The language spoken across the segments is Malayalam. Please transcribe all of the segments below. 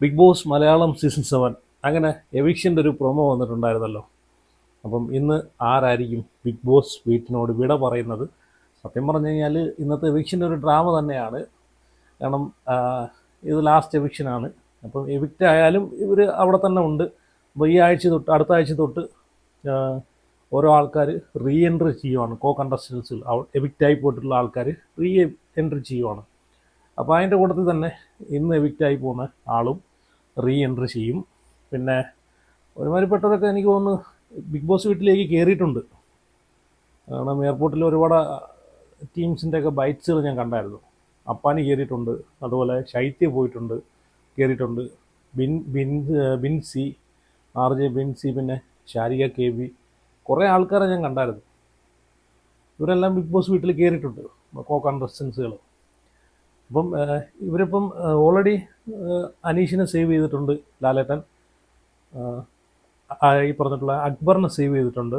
ബിഗ് ബോസ് മലയാളം സീസൺ 7 അങ്ങനെ എവിക്ഷൻ്റെ ഒരു പ്രൊമോ വന്നിട്ടുണ്ടായിരുന്നല്ലോ. അപ്പം ഇന്ന് ആരായിരിക്കും ബിഗ് ബോസ് വീട്ടിനോട് വിട പറയുന്നത്? സത്യം പറഞ്ഞു കഴിഞ്ഞാൽ ഇന്നത്തെ എവിക്ഷൻ്റെ ഒരു ഡ്രാമ തന്നെയാണ്. കാരണം ഇത് ലാസ്റ്റ് എവിക്ഷനാണ്. അപ്പം എവിക്റ്റ് ആയാലും ഇവർ അവിടെ തന്നെ ഉണ്ട്. അപ്പോൾ ഈ ആഴ്ച തൊട്ട് അടുത്ത ആഴ്ച തൊട്ട് ഓരോ ആൾക്കാർ റീ എൻട്രി ചെയ്യുവാണ്. കണ്ടസ്റ്റൻസുകൾ എവിക്റ്റായി പോയിട്ടുള്ള ആൾക്കാർ റീ എൻട്രി ചെയ്യുവാണ്. അപ്പോൾ അതിൻ്റെ കൂട്ടത്തിൽ തന്നെ ഇന്ന് എവിക്റ്റായി പോകുന്ന ആളും റീ എൻട്രി ചെയ്യും. പിന്നെ ഒരുമാതിരിപ്പെട്ടവരൊക്കെ എനിക്ക് തോന്നുന്നു ബിഗ് ബോസ് വീട്ടിലേക്ക് കയറിയിട്ടുണ്ട്. കാരണം എയർപോർട്ടിൽ ഒരുപാട് ടീംസിൻ്റെയൊക്കെ ബൈറ്റ്സുകൾ ഞാൻ കണ്ടായിരുന്നു. അപ്പാനി കയറിയിട്ടുണ്ട്, അതുപോലെ ശൈത്യ പോയിട്ടുണ്ട്, കയറിയിട്ടുണ്ട്. ബിൻസി, RJ ബിൻസി, പിന്നെ ശാരിക KB, കുറേ ആൾക്കാരെ ഞാൻ കണ്ടായിരുന്നു. ഇവരെല്ലാം ബിഗ് ബോസ് വീട്ടിൽ കയറിയിട്ടുണ്ട്, കണ്ടസ്റ്റൻസുകൾ. അപ്പം ഇവരിപ്പം ഓൾറെഡി അനീഷിനെ സേവ് ചെയ്തിട്ടുണ്ട് ലാലേട്ടൻ, ഈ പറഞ്ഞിട്ടുള്ള അക്ബറിനെ സേവ് ചെയ്തിട്ടുണ്ട്,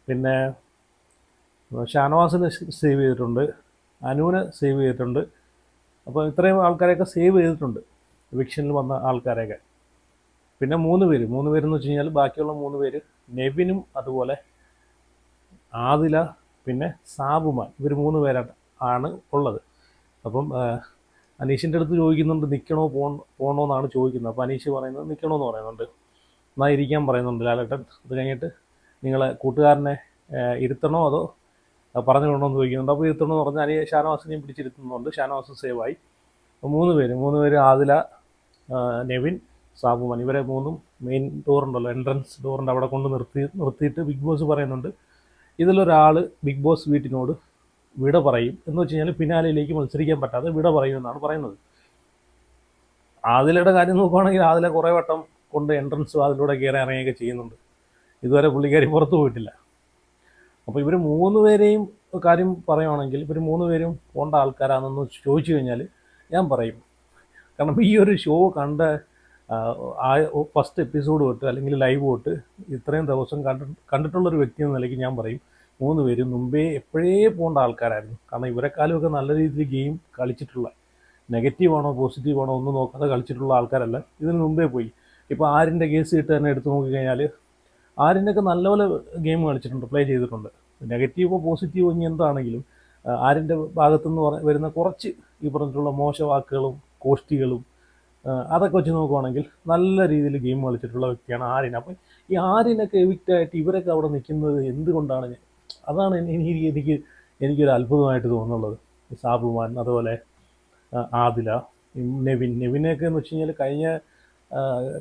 പിന്നെ ഷാനവാസിനെ സേവ് ചെയ്തിട്ടുണ്ട്, അനുവിനെ സേവ് ചെയ്തിട്ടുണ്ട്. അപ്പോൾ ഇത്രയും ആൾക്കാരെയൊക്കെ സേവ് ചെയ്തിട്ടുണ്ട് എവിക്ഷനിൽ വന്ന ആൾക്കാരെയൊക്കെ. പിന്നെ മൂന്ന് പേരെന്ന് വെച്ച് കഴിഞ്ഞാൽ ബാക്കിയുള്ള 3 പേര് നെവിനും അതുപോലെ ആദില പിന്നെ സാബുമാൻ, ഇവർ 3 പേരാണ് ഉള്ളത്. അപ്പം അനീഷിൻ്റെ അടുത്ത് ചോദിക്കുന്നുണ്ട് നിൽക്കണോ പോകണോ എന്നാണ് ചോദിക്കുന്നത്. അപ്പോൾ അനീഷ് പറയുന്നത് നിൽക്കണമെന്ന് പറയുന്നുണ്ട്, എന്നാൽ ഇരിക്കാൻ പറയുന്നുണ്ട് ലാലേട്ടൻ. അത് കഴിഞ്ഞിട്ട് നിങ്ങളെ കൂട്ടുകാരനെ ഇരുത്തണോ അതോ പറഞ്ഞു വിടണമെന്ന് ചോദിക്കുന്നുണ്ട്. അപ്പോൾ ഇരുത്തണമെന്ന് പറഞ്ഞാൽ ഷാനവാസിനെയും പിടിച്ചിരുത്തുന്നുണ്ട്. ഷാനവാസ് സേവായി. അപ്പോൾ 3 പേര് ആദില, നെവിൻ, സാബുമാൻ, ഇവരെ 3 മെയിൻ ഡോറുണ്ടല്ലോ, എൻട്രൻസ് ഡോറിൻ്റെ അവിടെ കൊണ്ട് നിർത്തിയിട്ട് ബിഗ് ബോസ് പറയുന്നുണ്ട് ഇതിലൊരാൾ ബിഗ് ബോസ് വീട്ടിനോട് വിട പറയും എന്ന് വെച്ച് കഴിഞ്ഞാൽ ഫിനാലയിലേക്ക് മത്സരിക്കാൻ പറ്റാതെ വിട പറയുമെന്നാണ് പറയുന്നത്. ആദിലയുടെ കാര്യം നോക്കുകയാണെങ്കിൽ ആദില കുറേ വട്ടം കൊണ്ട് എൻട്രൻസ് അതിലൂടെ കയറി ഇറങ്ങിയൊക്കെ ചെയ്യുന്നുണ്ട്. ഇതുവരെ പുള്ളിക്കാരി പുറത്തു പോയിട്ടില്ല. അപ്പോൾ ഇവർ 3 പേരെയും കാര്യം പറയുവാണെങ്കിൽ ഇവർ 3 പേരും പോണ്ട ആൾക്കാരാണെന്ന് ചോദിച്ചു കഴിഞ്ഞാൽ ഞാൻ പറയും. കാരണം ഈ ഒരു ഷോ കണ്ട ഫസ്റ്റ് എപ്പിസോഡ് തൊട്ട് അല്ലെങ്കിൽ ലൈവ് തൊട്ട് ഇത്രയും ദിവസം കണ്ടിട്ടുള്ളൊരു വ്യക്തി എന്ന നിലയ്ക്ക് ഞാൻ പറയും 3 പേരും മുമ്പേ എപ്പോഴേ പോകേണ്ട ആൾക്കാരായിരുന്നു. കാരണം ഇവരെക്കാളുമൊക്കെ നല്ല രീതിയിൽ ഗെയിം കളിച്ചിട്ടുള്ള, നെഗറ്റീവാണോ പോസിറ്റീവാണോ ഒന്നും നോക്കാതെ കളിച്ചിട്ടുള്ള ആൾക്കാരല്ല ഇതിന് മുമ്പേ പോയി. ഇപ്പോൾ ആരിൻ്റെ കേസ് ഇട്ട് തന്നെ എടുത്തു നോക്കിക്കഴിഞ്ഞാൽ ആരിൻ്റെയൊക്കെ നല്ലപോലെ ഗെയിം കളിച്ചിട്ടുണ്ട്, പ്ലേ ചെയ്തിട്ടുണ്ട്. നെഗറ്റീവോ പോസിറ്റീവോ ഇനി എന്താണെങ്കിലും ആരിൻ്റെ ഭാഗത്തുനിന്ന് വരുന്ന കുറച്ച് ഈ പറഞ്ഞിട്ടുള്ള മോശവാക്കുകളും കോഷ്ടികളും അതൊക്കെ വെച്ച് നോക്കുവാണെങ്കിൽ നല്ല രീതിയിൽ ഗെയിം കളിച്ചിട്ടുള്ള വ്യക്തിയാണ് ആര്യൻ. അപ്പം ഈ ആര്യനൊക്കെ എവിക്റ്റായിട്ട് ഇവരൊക്കെ അവിടെ നിൽക്കുന്നത് എന്തുകൊണ്ടാണ്? അതാണ് എനിക്കൊരു അത്ഭുതമായിട്ട് തോന്നുന്നുള്ളത്. സാബുമാൻ, അതുപോലെ ആദില, നെവിനെയൊക്കെ എന്ന് വെച്ച് കഴിഞ്ഞാൽ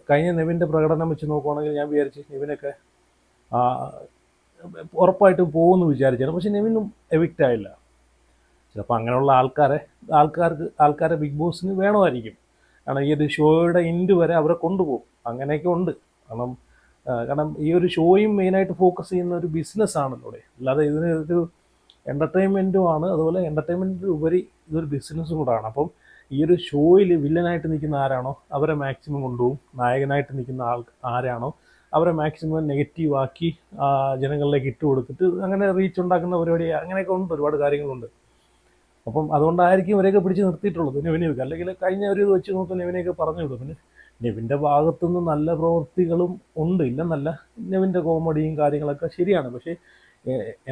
കഴിഞ്ഞ നെവിൻ്റെ പ്രകടനം വെച്ച് നോക്കുവാണെങ്കിൽ ഞാൻ വിചാരിച്ച് നെവിനൊക്കെ ഉറപ്പായിട്ടും പോകുമെന്ന് വിചാരിച്ചാണ്. പക്ഷെ നെവിനും എവിക്റ്റായില്ല. ചിലപ്പോൾ അങ്ങനെയുള്ള ആൾക്കാരെ ബിഗ് ബോസിന് വേണമായിരിക്കും. കാരണം ഈ ഒരു ഷോയുടെ എൻഡ് വരെ അവരെ കൊണ്ടുപോകും, അങ്ങനെയൊക്കെ ഉണ്ട്. കാരണം ഈ ഒരു ഷോയും മെയിനായിട്ട് ഫോക്കസ് ചെയ്യുന്ന ഒരു ബിസിനസ്സാണല്ലോ, അല്ലാതെ ഇതിനൊരു എൻ്റർടൈൻമെൻറ്റും ആണ്. അതുപോലെ എൻ്റർടൈൻമെൻറ്റിന് ഉപരി ഇതൊരു ബിസിനസ്സും കൂടാണ്. അപ്പം ഈ ഒരു ഷോയിൽ വില്ലനായിട്ട് നിൽക്കുന്ന ആരാണോ അവരെ മാക്സിമം കൊണ്ടുപോകും, നായകനായിട്ട് നിൽക്കുന്ന ആരാണോ അവരെ മാക്സിമം നെഗറ്റീവാക്കി ജനങ്ങളിലേക്ക് ഇട്ട് കൊടുത്തിട്ട് അങ്ങനെ റീച്ച് ഉണ്ടാക്കുന്ന പരിപാടി, അങ്ങനെയൊക്കെ ഉണ്ട്, ഒരുപാട് കാര്യങ്ങളുണ്ട്. അപ്പം അതുകൊണ്ടായിരിക്കും ഇവരെയൊക്കെ പിടിച്ച് നിർത്തിയിട്ടുള്ളത് നെവിനെയൊക്കെ. അല്ലെങ്കിൽ കഴിഞ്ഞ ഒരു ഇത് വെച്ച് നോക്കുന്ന നെവിനെയൊക്കെ പറഞ്ഞു വിടും. പിന്നെ നെവിൻ്റെ ഭാഗത്തുനിന്ന് നല്ല പ്രവൃത്തികളും ഉണ്ട്, ഇല്ലെന്നല്ല. നെവിൻ്റെ കോമഡിയും കാര്യങ്ങളൊക്കെ ശരിയാണ്. പക്ഷേ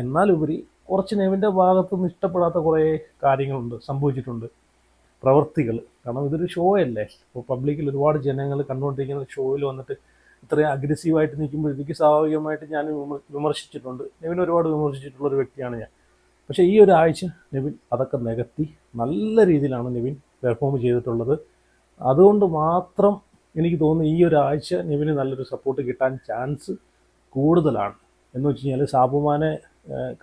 എന്നാലുപരി കുറച്ച് നെവിൻ്റെ ഭാഗത്തുനിന്ന് ഇഷ്ടപ്പെടാത്ത കുറേ കാര്യങ്ങളുണ്ട്, സംഭവിച്ചിട്ടുണ്ട്, പ്രവൃത്തികൾ. കാരണം ഇതൊരു ഷോ അല്ലേ, ഇപ്പോൾ പബ്ലിക്കിൽ ഒരുപാട് ജനങ്ങൾ കണ്ടുകൊണ്ടിരിക്കുന്ന ഷോയിൽ വന്നിട്ട് ഇത്രയും അഗ്രസീവായിട്ട് നിൽക്കുമ്പോഴത്തേക്ക് സ്വാഭാവികമായിട്ട് ഞാൻ വിമർശിച്ചിട്ടുണ്ട്. നെവിൻ ഒരുപാട് വിമർശിച്ചിട്ടുള്ളൊരു വ്യക്തിയാണ് ഞാൻ. പക്ഷേ ഈ ഒരാഴ്ച നെവിൻ അതൊക്കെ നികത്തി നല്ല രീതിയിലാണ് നെവിൻ പെർഫോം ചെയ്തിട്ടുള്ളത്. അതുകൊണ്ട് മാത്രം എനിക്ക് തോന്നുന്നു ഈ ഒരാഴ്ച നെവിന് നല്ലൊരു സപ്പോർട്ട് കിട്ടാൻ ചാൻസ് കൂടുതലാണ്. എന്ന് വെച്ച് കഴിഞ്ഞാൽ സാബുമാനെ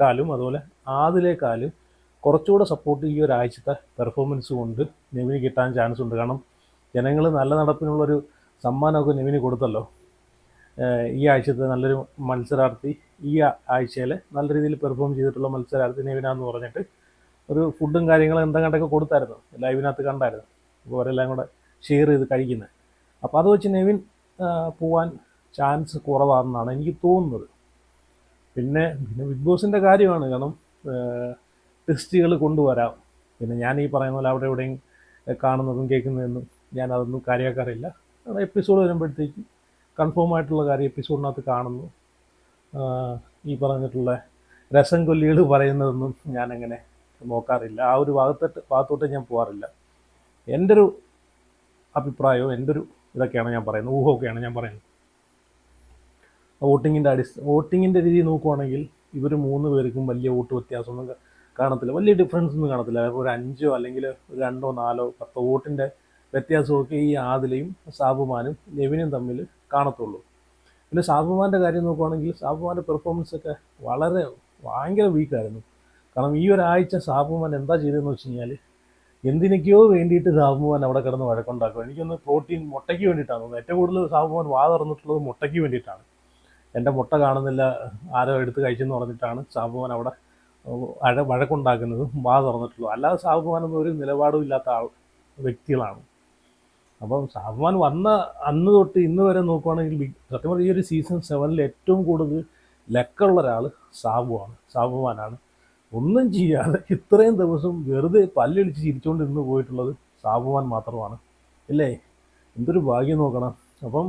കാലും അതുപോലെ ആദിലേക്കാളും കുറച്ചുകൂടെ സപ്പോർട്ട് ഈ ഒരാഴ്ചത്തെ പെർഫോമൻസ് കൊണ്ട് നെവിന് കിട്ടാൻ ചാൻസ് ഉണ്ട്. കാരണം ജനങ്ങൾ നല്ല നടപ്പിനുള്ളൊരു സമ്മാനമൊക്കെ നെവിന് കൊടുത്തല്ലോ. ഈ ആഴ്ചത്തെ നല്ലൊരു മത്സരാർത്ഥി, ഈ ആഴ്ചയിൽ നല്ല രീതിയിൽ പെർഫോം ചെയ്തിട്ടുള്ള മത്സരാർത്ഥി നെവിനാന്ന് പറഞ്ഞിട്ട് ഒരു ഫുഡും കാര്യങ്ങളും എന്തെങ്കിലുമൊക്കെ കൊടുത്തായിരുന്നു, ലൈവിനകത്ത് കണ്ടായിരുന്നു. അപ്പോൾ അവരെല്ലാം കൂടെ ഷെയർ ചെയ്ത് കഴിക്കുന്നത്. അപ്പോൾ അത് വെച്ച് നെവിൻ പോവാൻ ചാൻസ് കുറവാണെന്നാണ് എനിക്ക് തോന്നുന്നത്. പിന്നെ ബിഗ് ബോസിൻ്റെ കാര്യമാണ്. കാരണം ടെസ്റ്റുകൾ കൊണ്ടുവരാം. പിന്നെ ഞാൻ ഈ പറയുന്ന പോലെ അവിടെ എവിടെയും കാണുന്നതും കേൾക്കുന്നതൊന്നും ഞാനതൊന്നും കാര്യമാക്കാറില്ല. എപ്പിസോഡ് വരുമ്പോഴത്തേക്ക് കൺഫേം ആയിട്ടുള്ള കാര്യം എപ്പിസോഡിനകത്ത് കാണുന്നു. ഈ പറഞ്ഞിട്ടുള്ള രസം കൊല്ലികൾ പറയുന്നതൊന്നും ഞാനങ്ങനെ നോക്കാറില്ല. ആ ഒരു ഭാഗത്തോട്ട് ഞാൻ പോകാറില്ല. എൻ്റെ ഒരു അഭിപ്രായവും എൻ്റെ ഒരു ഇതൊക്കെയാണ് ഞാൻ പറയുന്നത്, ഊഹമൊക്കെയാണ് ഞാൻ പറയുന്നത്. വോട്ടിങ്ങിൻ്റെ രീതി നോക്കുവാണെങ്കിൽ ഇവർ 3 പേർക്കും വലിയ വോട്ട് വ്യത്യാസമൊന്നും കാണത്തില്ല, വലിയ ഡിഫറൻസ് ഒന്നും കാണത്തില്ല. ഒരു 5 അല്ലെങ്കിൽ 2, 4, 10 വോട്ടിൻ്റെ വ്യത്യാസമൊക്കെ ഈ ആദിലയും സാബുമാനും നെവിനും തമ്മിൽ കാണത്തുള്ളൂ. പിന്നെ സാബുമാൻ്റെ കാര്യം നോക്കുവാണെങ്കിൽ സാബുമാൻ്റെ പെർഫോമൻസ് ഒക്കെ ഭയങ്കര വീക്കായിരുന്നു. കാരണം ഈ ഒരാഴ്ച സാബുമാൻ എന്താ ചെയ്തതെന്ന് വെച്ച് കഴിഞ്ഞാൽ എന്തിനൊക്കെയോ വേണ്ടിയിട്ട് സാബുമാൻ അവിടെ കിടന്ന് വഴക്കുണ്ടാക്കും. എനിക്കൊന്ന് പ്രോട്ടീൻ മുട്ടയ്ക്ക് വേണ്ടിയിട്ടാണ് തോന്നുന്നത്. ഏറ്റവും കൂടുതൽ സാബുമാൻ തുറന്നിട്ടുള്ളത് മുട്ടയ്ക്ക് വേണ്ടിയിട്ടാണ്. എൻ്റെ മുട്ട കാണുന്നില്ല, ആരോ എടുത്ത് കഴിച്ചെന്ന് പറഞ്ഞിട്ടാണ് സാബുമാൻ അവിടെ വഴക്കുണ്ടാക്കുന്നതും തുറന്നിട്ടുള്ളൂ. അല്ലാതെ സാബുമാനൊന്നും ഒരു നിലപാടും ഇല്ലാത്ത വ്യക്തികളാണ്. അപ്പം സാബുമാൻ വന്ന അന്ന് തൊട്ട് ഇന്ന് വരെ നോക്കുവാണെങ്കിൽ സത്യം പറഞ്ഞാൽ ഈ ഒരു സീസൺ 7 ഏറ്റവും കൂടുതൽ ലക്കുള്ള ഒരാൾ സാബുമാനാണ്. ഒന്നും ചെയ്യാതെ ഇത്രയും ദിവസം വെറുതെ പല്ലടിച്ച് ചിരിച്ചുകൊണ്ട് ഇന്ന് പോയിട്ടുള്ളത് സാബുമാൻ മാത്രമാണ്, അല്ലേ? എന്തൊരു ഭാഗ്യം നോക്കണം. അപ്പം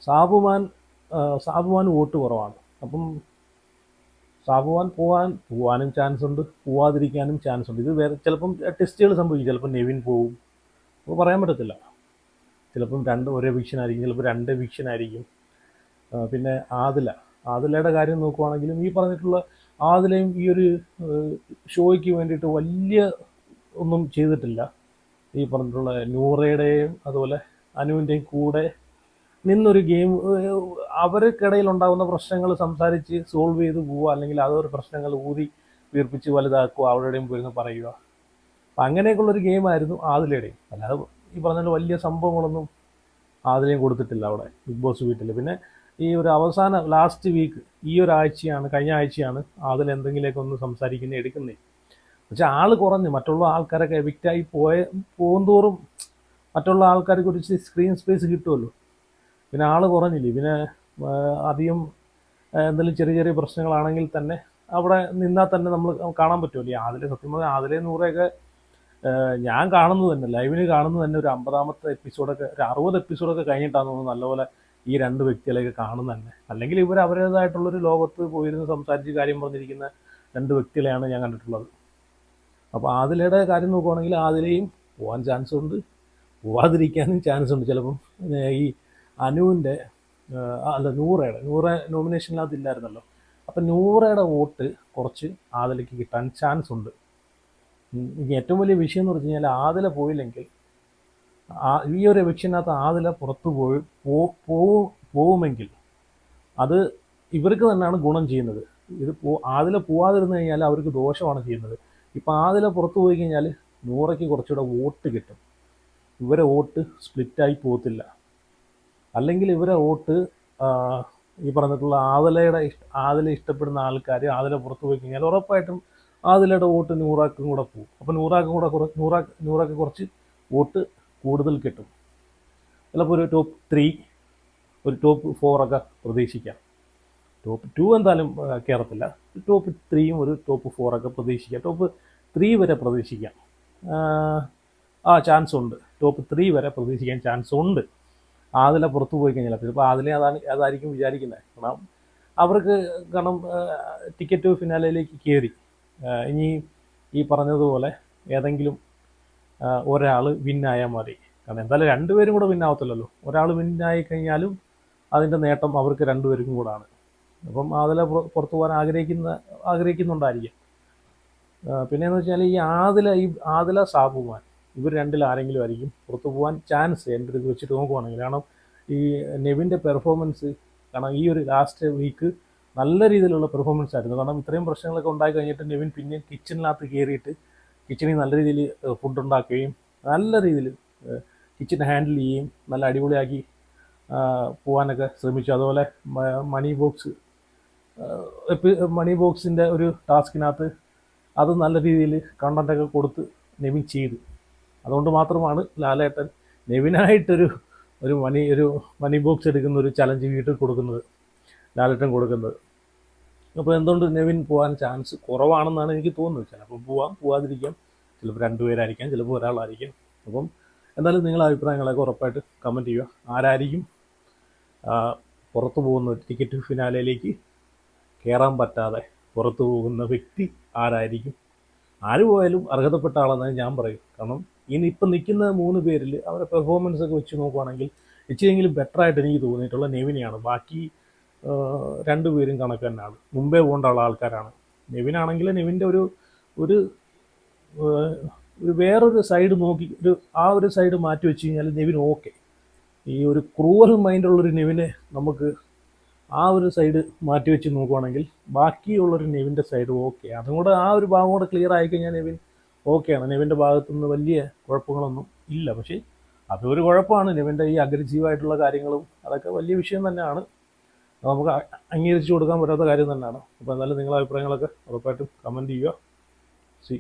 സാബുമാൻ വോട്ട് കുറവാണ്. അപ്പം സാബുമാൻ പോവാനും ചാൻസ് ഉണ്ട്, പോവാതിരിക്കാനും ചാൻസ് ഉണ്ട്. ഇത് വേറെ ചിലപ്പം ടെസ്റ്റുകൾ സംഭവിക്കും. ചിലപ്പോൾ നെവിൻ പോവും, അപ്പോൾ പറയാൻ പറ്റത്തില്ല. ചിലപ്പം ഒരു എവിക്ഷൻ ആയിരിക്കും, ചിലപ്പോൾ 2 എവിക്ഷൻ ആയിരിക്കും. പിന്നെ ആദിലയുടെ കാര്യം നോക്കുവാണെങ്കിലും ഈ പറഞ്ഞിട്ടുള്ള ആദിലയും ഈ ഒരു ഷോയ്ക്ക് വേണ്ടിയിട്ട് വലിയ ഒന്നും ചെയ്തിട്ടില്ല. ഈ പറഞ്ഞിട്ടുള്ള നൂറയുടെയും അതുപോലെ അനുവിൻ്റെയും കൂടെ നിന്നൊരു ഗെയിം അവർക്കിടയിൽ ഉണ്ടാകുന്ന പ്രശ്നങ്ങൾ സംസാരിച്ച് സോൾവ് ചെയ്ത് പോവുക, അല്ലെങ്കിൽ അതൊരു പ്രശ്നങ്ങൾ ഊതി വീർപ്പിച്ച് വലുതാക്കുക, അവരുടെയും പോയിരുന്ന് പറയുക. അപ്പം അങ്ങനെയൊക്കെയുള്ളൊരു ഗെയിമായിരുന്നു ആദിലയുടെയും. അല്ലാതെ ഈ പറഞ്ഞ വലിയ സംഭവങ്ങളൊന്നും ആദിലയും കൊടുത്തിട്ടില്ല അവിടെ ബിഗ് ബോസ് വീട്ടിൽ. പിന്നെ ഈ ഒരു ലാസ്റ്റ് വീക്ക് കഴിഞ്ഞ ആഴ്ചയാണ് ആദിൽ എന്തെങ്കിലുമൊക്കെ ഒന്ന് സംസാരിക്കുന്നത് എടുക്കുന്നത്. പക്ഷെ കുറഞ്ഞ് മറ്റുള്ള ആൾക്കാരൊക്കെ എവിക്റ്റായി പോകുന്തോറും മറ്റുള്ള ആൾക്കാർക്ക് ഒരു സ്ക്രീൻ സ്പേസ് കിട്ടുമല്ലോ. പിന്നെ കുറഞ്ഞില്ലേ. പിന്നെ അധികം എന്തെങ്കിലും ചെറിയ ചെറിയ പ്രശ്നങ്ങളാണെങ്കിൽ തന്നെ അവിടെ നിന്നാൽ തന്നെ നമ്മൾ കാണാൻ പറ്റുമല്ലോ. സത്യം പറഞ്ഞാൽ ആദിലെ നൂറൊക്കെ ഞാൻ കാണുന്നത് തന്നെ, ലൈവിന് കാണുന്നത് തന്നെ ഒരു 50ാമത്തെ എപ്പിസോഡൊക്കെ, ഒരു 60 എപ്പിസോഡൊക്കെ കഴിഞ്ഞിട്ടാണ് തോന്നുന്നു നല്ലപോലെ ഈ 2 വ്യക്തികളെയൊക്കെ കാണുന്നത് തന്നെ. അല്ലെങ്കിൽ ഇവർ അവരുടേതായിട്ടുള്ളൊരു ലോകത്ത് പോയിരുന്ന് സംസാരിച്ച് കാര്യം പറഞ്ഞിരിക്കുന്ന 2 വ്യക്തികളെയാണ് ഞാൻ കണ്ടിട്ടുള്ളത്. അപ്പോൾ ആദിലയുടെ കാര്യം നോക്കുവാണെങ്കിൽ ആദിലയും പോകാൻ ചാൻസ് ഉണ്ട്, പോവാതിരിക്കാനും ചാൻസ് ഉണ്ട്. ചിലപ്പം ഈ അനുവിൻ്റെ നൂറ നോമിനേഷനിനകത്ത് ഇല്ലായിരുന്നല്ലോ. അപ്പം നൂറയുടെ വോട്ട് കുറച്ച് ആദിലയ്ക്ക് കിട്ടാൻ ചാൻസ് ഉണ്ട്. ഏറ്റവും വലിയ വിഷയം എന്ന് പറഞ്ഞു കഴിഞ്ഞാൽ ആദില പോയില്ലെങ്കിൽ ഈ ഒരു എവിക്ഷനകത്ത് ആദില പുറത്തു പോവുമെങ്കിൽ അത് ഇവർക്ക് തന്നെയാണ് ഗുണം ചെയ്യുന്നത്. ആദില പോവാതിരുന്നു കഴിഞ്ഞാൽ അവർക്ക് ദോഷമാണ് ചെയ്യുന്നത്. ഇപ്പം ആദില പുറത്തു പോയി കഴിഞ്ഞാൽ നൂറയ്ക്ക് കുറച്ചുകൂടെ വോട്ട് കിട്ടും, ഇവരെ വോട്ട് സ്പ്ലിറ്റായി പോകത്തില്ല. അല്ലെങ്കിൽ ഇവരെ വോട്ട് ഈ പറഞ്ഞിട്ടുള്ള ആദില ഇഷ്ടപ്പെടുന്ന ആൾക്കാർ ആദില പുറത്തു പോയി കഴിഞ്ഞാൽ ഉറപ്പായിട്ടും ആദിലയുടെ വോട്ട് നൂറാക്കും കൂടെ പോകും. അപ്പം നൂറാക്ക് കുറച്ച് വോട്ട് കൂടുതൽ കിട്ടും. ചിലപ്പോൾ ഒരു ടോപ്പ് 3, ഒരു ടോപ്പ് 4 ഒക്കെ പ്രതീക്ഷിക്കാം. ടോപ്പ് 2 എന്തായാലും കയറത്തില്ല. ടോപ്പ് 3യും ഒരു ടോപ്പ് 4 ഒക്കെ പ്രതീക്ഷിക്കാം. ടോപ്പ് 3 വരെ പ്രതീക്ഷിക്കാം. ചാൻസ് ഉണ്ട്. ടോപ്പ് 3 വരെ പ്രതീക്ഷിക്കാൻ ചാൻസ് ഉണ്ട്. ആദില പുറത്തു പോയി കഴിഞ്ഞാൽ ഇപ്പോൾ ആദിലെ അതായിരിക്കും വിചാരിക്കുന്നത്. കാരണം ടിക്കറ്റ് ഫിനാലയിലേക്ക് കയറി. ഇനി ഈ പറഞ്ഞതുപോലെ ഏതെങ്കിലും ഒരാൾ വിന്നായാൽ മതി. കാരണം എന്തായാലും 2 പേരും കൂടെ വിന്നാവത്തില്ലല്ലോ. ഒരാൾ വിന്നായി കഴിഞ്ഞാലും അതിൻ്റെ നേട്ടം അവർക്ക് 2 പേർക്കും കൂടാണ്. അപ്പം ആദില പുറത്തു പോകാൻ ആഗ്രഹിക്കുന്നുണ്ടായിരിക്കും. പിന്നെയെന്ന് വെച്ചാൽ ഈ ആദില സാബുമാൻ ഇവർ 2ൽ ആരെങ്കിലും ആയിരിക്കും പുറത്തു പോകാൻ ചാൻസ് എൻ്റെ ഇത് വെച്ചിട്ട് നോക്കുവാണെങ്കിൽ. കാരണം ഈ നെവിൻ്റെ പെർഫോമൻസ്, കാരണം ഈ ഒരു ലാസ്റ്റ് വീക്ക് നല്ല രീതിയിലുള്ള പെർഫോമൻസ് ആയിരുന്നു. കാരണം ഇത്രയും പ്രശ്നങ്ങളൊക്കെ ഉണ്ടായി കഴിഞ്ഞിട്ട് നെവിൻ പിന്നെ കിച്ചണിനകത്ത് കയറിയിട്ട് കിച്ചണിൽ നല്ല രീതിയിൽ ഫുഡ് ഉണ്ടാക്കുകയും നല്ല രീതിയിൽ കിച്ചൺ ഹാൻഡിൽ ചെയ്യുകയും നല്ല അടിപൊളിയാക്കി പോകാനൊക്കെ ശ്രമിച്ചു. അതുപോലെ മണി ബോക്സിൻ്റെ ഒരു ടാസ്കിനകത്ത് അത് നല്ല രീതിയിൽ കണ്ടൻറ്റൊക്കെ കൊടുത്ത് നെവിൻ ചെയ്തു. അതുകൊണ്ട് മാത്രമാണ് ലാലേട്ടൻ നെവിനായിട്ടൊരു മണി ബോക്സ് എടുക്കുന്ന ഒരു ചലഞ്ച് വീട്ടിൽ ലാലേട്ടൻ കൊടുക്കുന്നത്. അപ്പോൾ എന്തുകൊണ്ട് നെവിൻ പോകാൻ ചാൻസ് കുറവാണെന്നാണ് എനിക്ക് തോന്നുന്നത്. ചിലപ്പോൾ പോവാതിരിക്കാം, ചിലപ്പോൾ 2 പേരായിരിക്കാം, ചിലപ്പോൾ ഒരാളായിരിക്കും. അപ്പം എന്തായാലും നിങ്ങളുടെ അഭിപ്രായങ്ങളൊക്കെ ഉറപ്പായിട്ട് കമൻറ്റ് ചെയ്യുക. ആരായിരിക്കും പുറത്തു പോകുന്ന ടിക്കറ്റ് ഫിനാലയിലേക്ക് കയറാൻ പറ്റാതെ പുറത്തു പോകുന്ന വ്യക്തി ആരായിരിക്കും? ആര് പോയാലും അർഹതപ്പെട്ട ആളെന്ന് ഞാൻ പറയും. കാരണം ഇപ്പം നിൽക്കുന്ന 3 പേരിൽ അവരുടെ പെർഫോമൻസ് ഒക്കെ വെച്ച് നോക്കുവാണെങ്കിൽ ഇച്ചിരിയെങ്കിലും ബെറ്ററായിട്ട് എനിക്ക് തോന്നിയിട്ടുള്ള നെവിനെയാണ്. ബാക്കി 2 പേരും കണക്ക് തന്നെയാണ്, മുമ്പേ പോകേണ്ട ആൾക്കാരാണ്. നെവിനാണെങ്കിൽ നെവിൻ്റെ ഒരു ഒരു വേറൊരു സൈഡ് നോക്കി ആ ഒരു സൈഡ് മാറ്റി വെച്ച് കഴിഞ്ഞാൽ നെവിൻ ഓക്കെ. ഈ ഒരു ക്രൂവൽ മൈൻഡുള്ളൊരു നെവിനെ നമുക്ക് ആ ഒരു സൈഡ് മാറ്റി വെച്ച് നോക്കുവാണെങ്കിൽ ബാക്കിയുള്ളൊരു നെവിൻ്റെ സൈഡ് ഓക്കെ. അതും കൂടെ ആ ഒരു ഭാഗം കൂടെ ക്ലിയർ ആയിക്കഴിഞ്ഞാൽ നെവിൻ ഓക്കെയാണ്. നെവിൻ്റെ ഭാഗത്തുനിന്ന് വലിയ കുഴപ്പങ്ങളൊന്നും ഇല്ല. പക്ഷേ അതൊരു കുഴപ്പമാണ്, നെവിൻ്റെ ഈ അഗ്രസീവായിട്ടുള്ള കാര്യങ്ങളും അതൊക്കെ വലിയ വിഷയം തന്നെയാണ്, നമുക്ക് അംഗീകരിച്ചു കൊടുക്കാൻ പറ്റാത്ത കാര്യം തന്നെയാണ്. അപ്പോൾ എന്തായാലും നിങ്ങളുടെ അഭിപ്രായങ്ങളൊക്കെ ഉറപ്പായിട്ടും കമൻറ്റ് ചെയ്യുക. സി